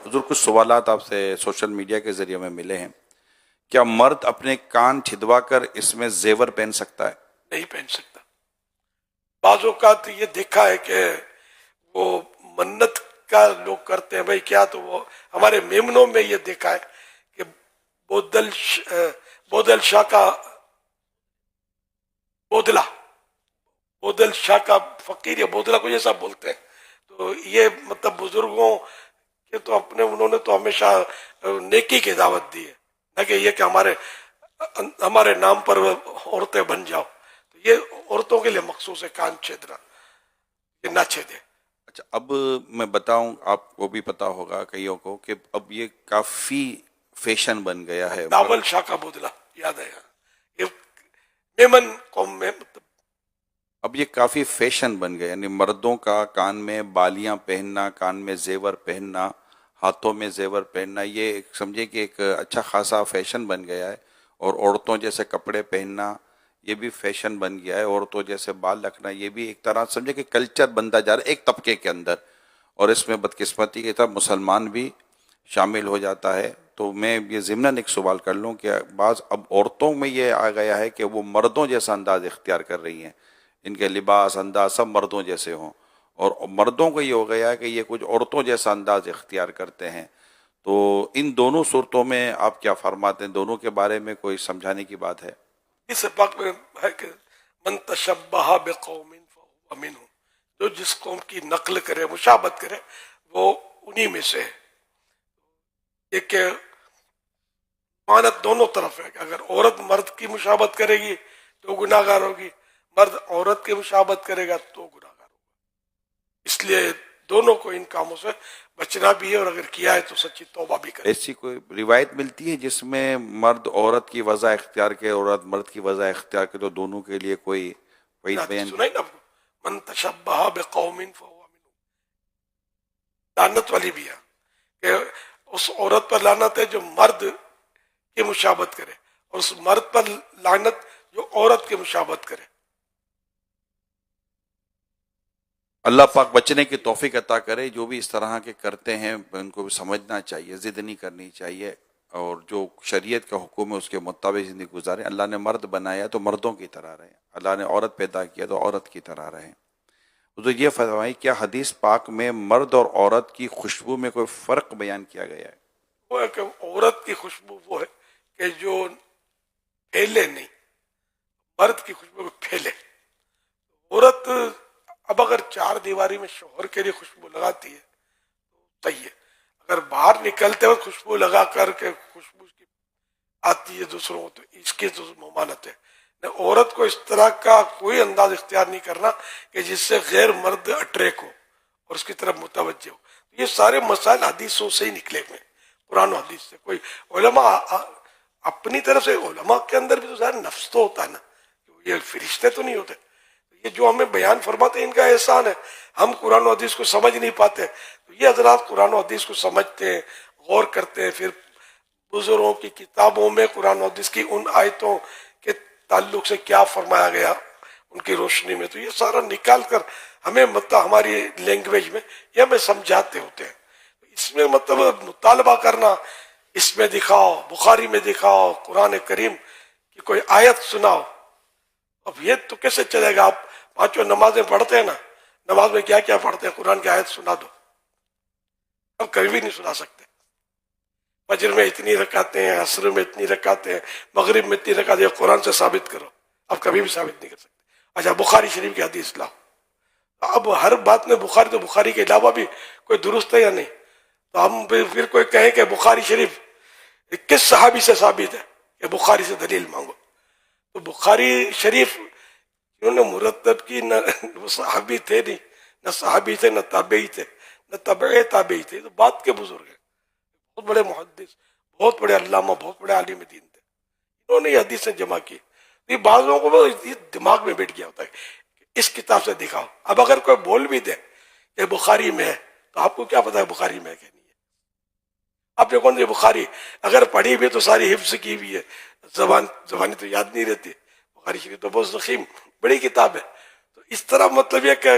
حضور کچھ سوالات آپ سے سوشل میڈیا کے ذریعے میں ملے ہیں. کیا مرد اپنے کان چھدوا کر اس میں زیور پہن سکتا ہے؟ نہیں پہن سکتا. بعض اوقات یہ دیکھا ہے کہ وہ منت کا لوگ کرتے ہیں بھائی کیا، تو وہ ہمارے میمنوں میں یہ دیکھا ہے کہ بودل شاہ کا بودل شاہ کا فقیر یا بودلا کو جیسا بولتے ہیں. تو یہ مطلب بزرگوں کے تو اپنے انہوں نے تو ہمیشہ نیکی کی دعوت دی ہے، نہ کہ یہ کہ ہمارے نام پر عورتیں بن جاؤ. تو یہ عورتوں کے لیے مخصوص ہے کان چھیدنا، یہ نہ چھیدے. اچھا، اب میں بتاؤں، آپ کو بھی پتا ہوگا کئیوں کو کہ اب یہ کافی فیشن بن گیا ہے. ناول شاہ کا بودلا یاد ہے، یہ میمن قوم میں مطلب اب یہ کافی فیشن بن گیا، یعنی مردوں کا کان میں بالیاں پہننا، کان میں زیور پہننا، ہاتھوں میں زیور پہننا، یہ سمجھے کہ ایک اچھا خاصا فیشن بن گیا ہے. اور عورتوں جیسے کپڑے پہننا یہ بھی فیشن بن گیا ہے. عورتوں جیسے بال رکھنا یہ بھی ایک طرح سمجھے کہ کلچر بنتا جا رہا ہے ایک طبقے کے اندر. اور اس میں بدقسمتی کی طرف مسلمان بھی شامل ہو جاتا ہے. تو میں یہ ضمناً ایک سوال کر لوں کہ بعض اب عورتوں میں یہ آ گیا ہے کہ وہ مردوں جیسا انداز اختیار کر رہی ہیں، ان کے لباس انداز سب مردوں جیسے ہوں، اور مردوں کو یہ ہو گیا ہے کہ یہ کچھ عورتوں جیسا انداز اختیار کرتے ہیں. تو ان دونوں صورتوں میں آپ کیا فرماتے ہیں؟ دونوں کے بارے میں کوئی سمجھانے کی بات ہے؟ اس پاک میں ہے کہ من تشبہ بقوم فہو منہم، جو جس قوم کی نقل کرے، مشابہت کرے، وہ انہی میں سے ہے. ایک مانت دونوں طرف ہے کہ اگر عورت مرد کی مشابہت کرے گی تو گناہ گار ہوگی، مرد عورت کی مشابہت کرے گا تو گناہ گار ہوگا. اس لیے دونوں کو ان کاموں سے بچنا بھی ہے، اور اگر کیا ہے تو سچی توبہ بھی کرے. ایسی کوئی روایت ملتی ہے جس میں مرد عورت کی وضع اختیار کے، عورت مرد کی وضع اختیار کے، تو دونوں کے لیے کوئی وعید بیان؟ سنائی نا آپ کو، من تشبہ بقوم فہو منہم، لعنت والی بھی ہے کہ اس عورت پر لعنت ہے جو مرد کی مشابہت کرے، اور اس مرد پر لعنت جو عورت کی مشابہت کرے. اللہ پاک بچنے کی توفیق عطا کرے. جو بھی اس طرح کے کرتے ہیں ان کو بھی سمجھنا چاہیے، ضد نہیں کرنی چاہیے، اور جو شریعت کا حکم ہے اس کے مطابق زندگی گزاریں. اللہ نے مرد بنایا تو مردوں کی طرح رہیں، اللہ نے عورت پیدا کیا تو عورت کی طرح رہیں. تو یہ فرمائیں، کیا حدیث پاک میں مرد اور عورت کی خوشبو میں کوئی فرق بیان کیا گیا ہے؟ وہ ہے کہ عورت کی خوشبو وہ ہے کہ جو پھیلے نہیں، مرد کی خوشبو کو پھیلے. عورت اب اگر چار دیواری میں شوہر کے لیے خوشبو لگاتی ہے تو صحیح ہے، اگر باہر نکلتے وقت خوشبو لگا کر کے خوشبو کی آتی ہے دوسروں کو تو اس کی تو ممانت ہے. عورت کو اس طرح کا کوئی انداز اختیار نہیں کرنا کہ جس سے غیر مرد اٹریک ہو اور اس کی طرف متوجہ ہو. یہ سارے مسائل حدیثوں سے ہی نکلے ہوئے، قرآن و حدیث سے. کوئی علماء اپنی طرف سے، علماء کے اندر بھی تو ظاہر نفس تو ہوتا ہے نا، یہ فرشتے تو نہیں ہوتے. یہ جو ہمیں بیان فرماتے ہیں ان کا احسان ہے. ہم قرآن و حدیث کو سمجھ نہیں پاتے، تو یہ حضرات قرآن و حدیث کو سمجھتے ہیں، غور کرتے ہیں، پھر بزرگوں کی کتابوں میں قرآن و حدیث کی ان آیتوں کے تعلق سے کیا فرمایا گیا ان کی روشنی میں، تو یہ سارا نکال کر ہمیں مطلب ہماری لینگویج میں یہ ہمیں سمجھاتے ہوتے ہیں. اس میں مطلب مطالبہ کرنا، اس میں دکھاؤ، بخاری میں دکھاؤ، قرآن کریم کی کوئی آیت سناؤ. اب یہ تو کیسے چلے گا؟ آپ پانچوں نمازیں پڑھتے ہیں نا، نماز میں کیا کیا پڑھتے ہیں؟ قرآن کی آیت سنا دو. اب کبھی بھی نہیں سنا سکتے. فجر میں اتنی رکعتیں ہیں، عصر میں اتنی رکعتیں ہیں، مغرب میں اتنی رکعتیں ہیں، قرآن سے ثابت کرو. اب کبھی بھی ثابت نہیں کر سکتے. اچھا بخاری شریف کی حدیث لاؤ. اب ہر بات میں بخاری، تو بخاری کے علاوہ بھی کوئی درست ہے یا نہیں؟ تو ہم پھر کوئی کہیں کہ بخاری شریف کس صحابی سے ثابت ہے کہ بخاری سے دلیل مانگو. تو بخاری شریف انہوں نے مرتب کی، نہ وہ صحابی تھے، نہیں نہ صحابی تھے، نہ تابعی تھے، نہ تبع تابعی تھے. تو بات کے بزرگ ہیں، بہت بڑے محدث، بہت بڑے علامہ، بہت بڑے عالم دین تھے. انہوں نے یہ حدیثیں جمع کی. یہ بعض لوگوں کو یہ دماغ میں بیٹھ گیا ہوتا ہے کہ اس کتاب سے دکھاؤ. اب اگر کوئی بول بھی دے کہ بخاری میں ہے تو آپ کو کیا پتا ہے بخاری میں ہے کہ نہیں ہے؟ آپ نے کون سی بخاری اگر پڑھی بھی تو ساری حفظ کی ہوئی ہے، زبانی تو یاد نہیں رہتی. بخاری شریف تو بہت ضخیم بڑی کتاب ہے. تو اس طرح مطلب یہ کہ